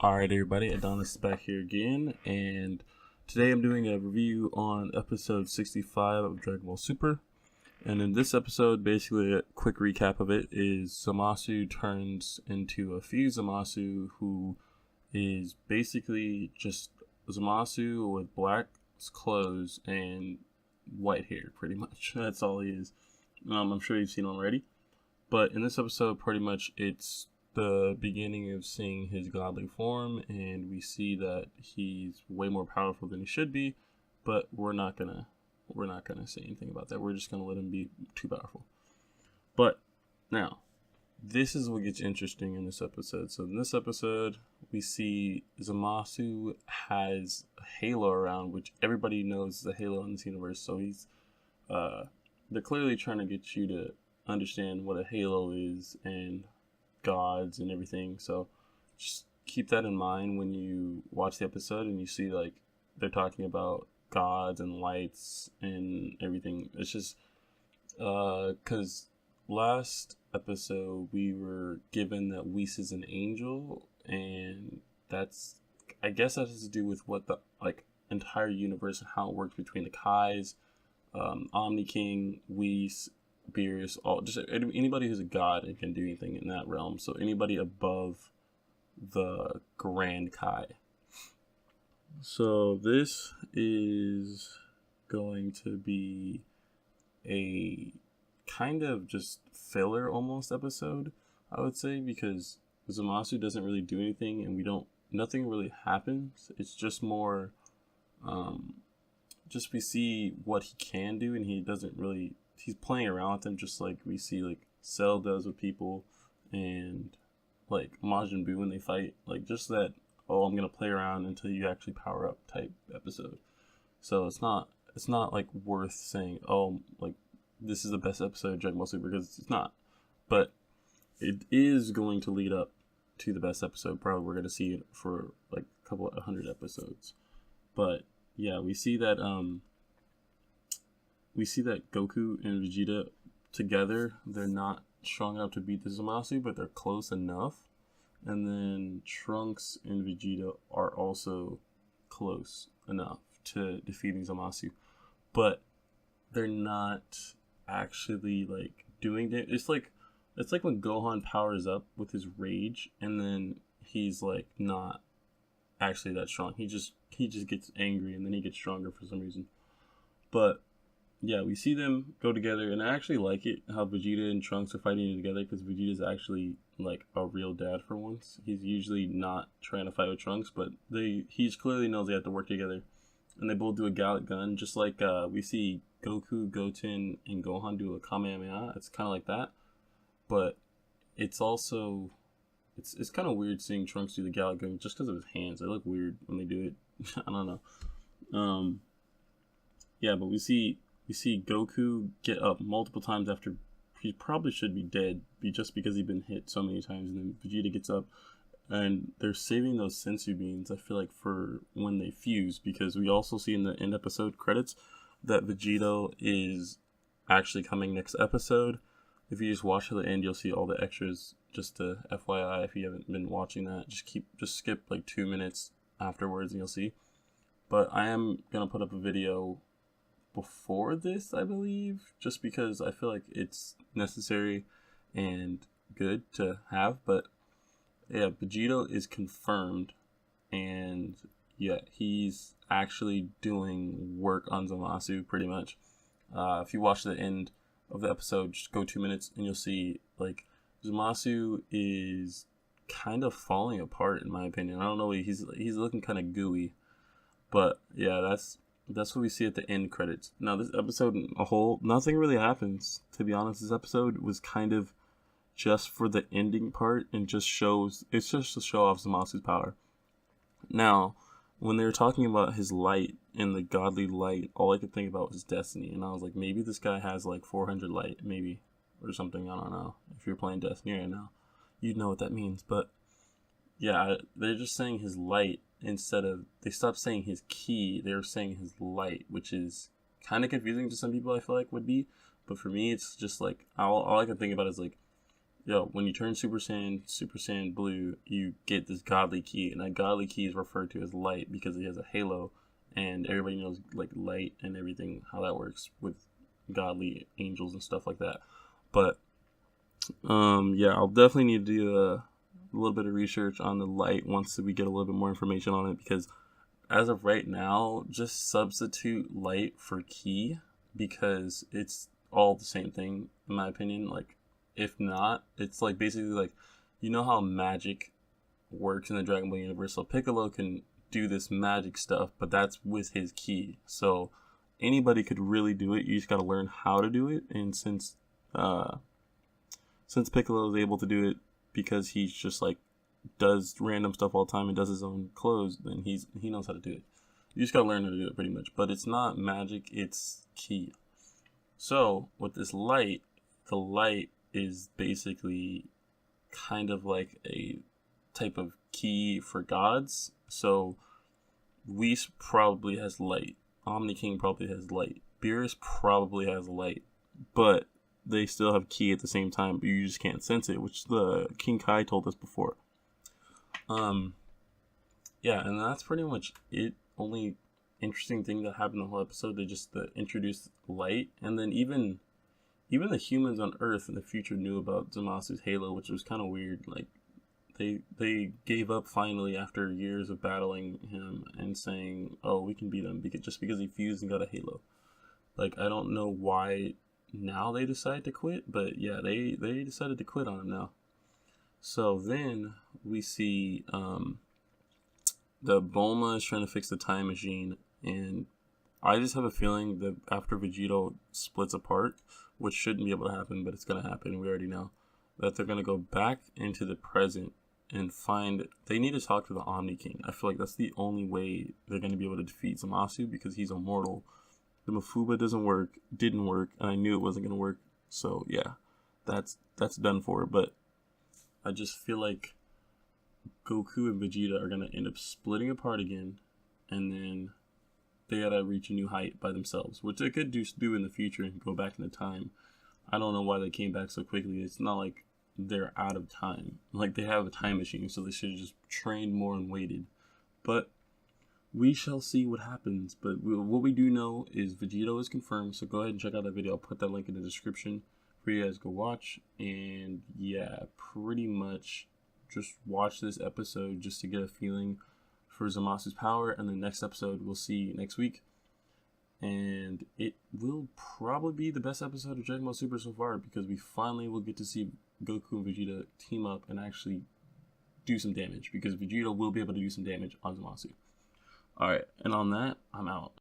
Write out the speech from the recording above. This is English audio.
Alright everybody, Adonis is back here again, and today I'm doing a review on episode 65 of Dragon Ball Super. And in this episode, basically a quick recap of it is Zamasu turns into a Fused Zamasu who is basically just Zamasu with black clothes and white hair, pretty much. That's all he is. I'm sure you've seen him already. But in this episode, pretty much it's the beginning of seeing his godly form, and we see that he's way more powerful than he should be, but we're not gonna say anything about that. We're just gonna let him be too powerful. But now, this is what gets interesting in this episode. So in this episode, we see Zamasu has a halo around, which everybody knows is a halo in this universe. So he's they're clearly trying to get you to understand what a halo is and gods and everything. So just keep that in mind when you watch the episode and you see like they're talking about gods and lights and everything. It's just because last episode we were given that Whis is an angel, and that's, I guess that has to do with what the like entire universe and how it works between the Kais, Omni King, Whis, Beerus, all just anybody who's a god and can do anything in that realm. So anybody above the Grand Kai. So this is going to be a kind of just filler almost episode, I would say, because Zamasu doesn't really do anything and nothing really happens. It's just more just we see what he can do, and he's playing around with them just like we see like Cell does with people, and like Majin Buu when they fight, like just that, oh, I'm gonna play around until you actually power up type episode. So it's not like worth saying, oh, like this is the best episode of Dragon Ball Super, because it's not. But it is going to lead up to the best episode. Probably we're gonna see it for like a couple of 100 episodes. But yeah, we see that Goku and Vegeta together, they're not strong enough to beat the Zamasu, but they're close enough. And then Trunks and Vegeta are also close enough to defeating Zamasu. But they're not actually like doing it. It's like when Gohan powers up with his rage, and then he's like not actually that strong. He just gets angry, and then he gets stronger for some reason. But yeah, we see them go together, and I actually like it how Vegeta and Trunks are fighting together, because Vegeta's actually like a real dad for once. He's usually not trying to fight with Trunks, but he clearly knows they have to work together, and they both do a Gallic Gun, just like we see Goku, Goten, and Gohan do a Kamehameha. It's kind of like that, but it's also it's kind of weird seeing Trunks do the Gallic Gun just because of his hands. They look weird when they do it. I don't know. Yeah, but we see Goku get up multiple times after he probably should be dead, just because he's been hit so many times, and then Vegeta gets up, and they're saving those sensu beans, I feel like, for when they fuse, because we also see in the end episode credits that Vegeta is actually coming next episode. If you just watch to the end, you'll see all the extras. Just to FYI, if you haven't been watching that, just skip like 2 minutes afterwards and you'll see. But I am gonna put up a video before this, I believe, just because I feel like it's necessary and good to have. But yeah, Vegeta is confirmed, and yeah, he's actually doing work on Zamasu pretty much. If you watch the end of the episode, just go 2 minutes and you'll see like Zamasu is kind of falling apart, in my opinion. I don't know, he's looking kind of gooey, but yeah, that's what we see at the end credits. Now, this episode in a whole, nothing really happens, to be honest. This episode was kind of just for the ending part, and it's just to show off Zamasu's power. Now, when they were talking about his light and the godly light, all I could think about was Destiny, and I was like, maybe this guy has like 400 light, maybe, or something. I don't know. If you're playing Destiny right now, you'd know what that means. But yeah, they're just saying his light, instead of, they stopped saying his key, they were saying his light, which is kind of confusing to some people, I feel like would be. But for me, it's just like, all I can think about is like, when you turn Super Saiyan Blue, you get this godly ki, and that godly ki is referred to as light because he has a halo, and everybody knows like light and everything, how that works with godly angels and stuff like that. But I'll definitely need to do a little bit of research on the light once we get a little bit more information on it, because as of right now, just substitute light for ki, because it's all the same thing in my opinion. Like, if not, it's like basically like, you know how magic works in the Dragon Ball universe. So Piccolo can do this magic stuff, but that's with his ki. So anybody could really do it. You just got to learn how to do it. And since Piccolo is able to do it because he's just like does random stuff all the time and does his own clothes, then he knows how to do it. You just gotta learn how to do it pretty much. But it's not magic, it's ki. So with this light, the light is basically kind of like a type of ki for gods. So Whis probably has light. Omni King probably has light. Beerus probably has light. But they still have ki at the same time, but you just can't sense it, which the King Kai told us before. And that's pretty much it. Only interesting thing that happened in the whole episode, they just introduced light, and then even the humans on Earth in the future knew about Zamasu's halo, which was kind of weird. Like, they gave up finally after years of battling him and saying, "Oh, we can beat him because he fused and got a halo." Like, I don't know why now they decide to quit, but yeah, they decided to quit on him now. So then we see the Bulma is trying to fix the time machine, and I just have a feeling that after Vegito splits apart, which shouldn't be able to happen, but it's going to happen, we already know, that they're going to go back into the present and they need to talk to the Omni King. I feel like that's the only way they're going to be able to defeat Zamasu, because he's immortal. The Mafuba didn't work, and I knew it wasn't going to work. So yeah, that's done for. But I just feel like Goku and Vegeta are going to end up splitting apart again, and then they got to reach a new height by themselves, which they could do in the future and go back in the time. I don't know why they came back so quickly. It's not like they're out of time. Like, they have a time machine, so they should have just trained more and waited. But we shall see what happens. But what we do know is Vegito is confirmed, so go ahead and check out that video. I'll put that link in the description for you guys to go watch. And yeah, pretty much just watch this episode just to get a feeling for Zamasu's power, and the next episode we'll see next week. And it will probably be the best episode of Dragon Ball Super so far, because we finally will get to see Goku and Vegeta team up and actually do some damage, because Vegeta will be able to do some damage on Zamasu. Alright, and on that, I'm out.